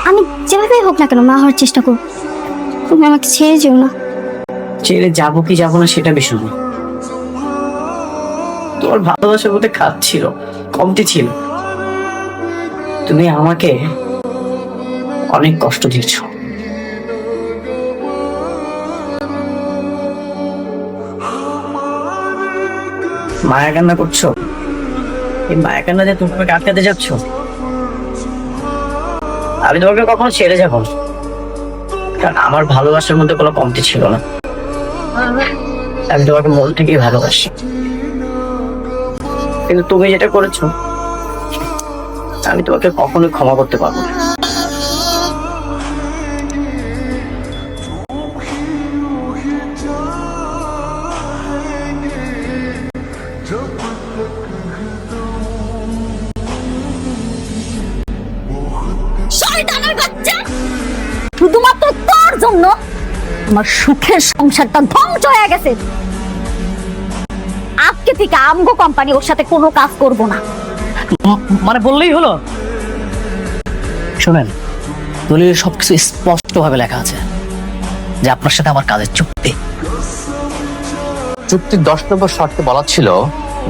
আমি যেভাবেই হোক না কেন মা হওয়ার চেষ্টা করব। তুমি আমাকে ছেড়ে যেও না। ছেড়ে যাবো কি যাবো না সেটা বিষয় না। তোমার ভালোবাসার মধ্যে খাত ছিল, কমতি ছিল। তুমি আমাকে অনেক কষ্ট দিয়েছো। মায়া কান্না করছো, এই মায়া কান্না দিয়ে তুমি আমাকে আটকাতে যাচ্ছ। আমি তোমাকে কখনো ছেড়ে যাবো না, কারণ আমার ভালোবাসার মধ্যে কোনো কমতি ছিল না। আমি তোমাকে মন থেকেই ভালোবাসি, কিন্তু তুমি যেটা করেছো আমি তোমাকে কখনোই ক্ষমা করতে পারবো না। শয়তানের বাচ্চা, শুধুমাত্র তোর জন্য আমার সুখের সংসারটা ধ্বংস হয়ে গেছে। আজকে থেকে আমগো কোম্পানি ওর সাথে কোনো কাজ করব না। মানে বললেই হলো? শোনেন, দলিলে সবকিছু স্পষ্ট ভাবে লেখা আছে যে আপনার সাথে আমার কাজের চুক্তি। চুক্তির 10 নম্বর শর্তে বলা ছিল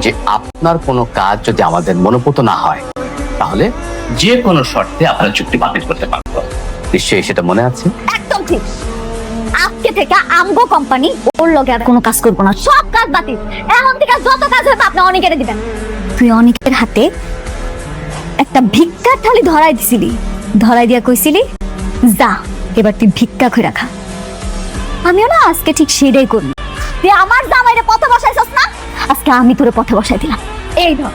যে আপনার কোনো কাজ যদি আমাদের মনোপুত না হয় তাহলে যে কোনো শর্তে আপনার চুক্তি বাতিল করতে পারবো। নিশ্চয়ই সেটা মনে আছে? একদম ঠিক। আজকে থেকে আমগো কোম্পানি ওর লগে আর কোনো কাজ করব না, সব কাজ বাতিল। এখন থেকে যত কাজ হবে আপনি অনেকের দিবেন। তুই অনেকের হাতে একটা ভিক্ষার থালি ধরাই দিছিলি, ধরাই দিয়া কইছিলি যা এবার তুই ভিক্ষা করে রাখা। আমিও না আজকে ঠিক সেটাই করব। তুই আমার জামাইরে পথে বসাইছস না, আজকে আমি তোরে পথে বসাই দিলাম। এই ধর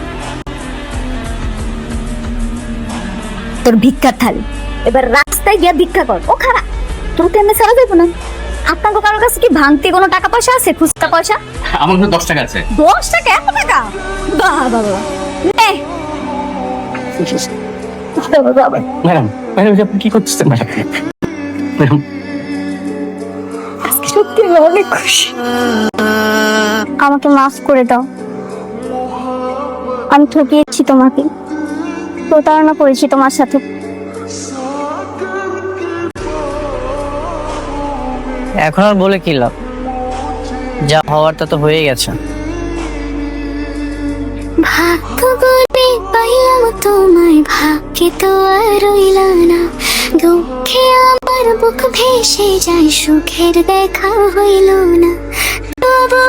তোর ভিক্ষার থালি, এবার রাস্তায় গিয়া ভিক্ষা কর। ও খারাপ, তোর তো এমনি ছাড়া যাইব না। আপনার কারোর কাছে কি ভাঙতি কোনো টাকা পয়সা আছে? খুচরা পয়সা? আমার কাছে 10 টাকা আছে। 10 টাকা? এত টাকা? বাহ বাবা, নে। ম্যাডাম, ম্যাডাম আপনি কি করতেছেন ম্যাডাম? ম্যাডাম আজকে সত্যি আমি অনেক খুশি। আমাকে মাফ করে দাও। আমি ঠকিয়েছি তোমাকে, প্রতারণা করেছি তোমার সাথে। এখন আর বলে কি লাভ? যা হওয়ার তা তো হয়ে গেছে। ভাগ্য বলে পাইলাম তোমায়, ভাগ্যে তো আর রইল না। দুঃখে আমার বুক ভেসে যায়, সুখের দেখা হইল না। তবু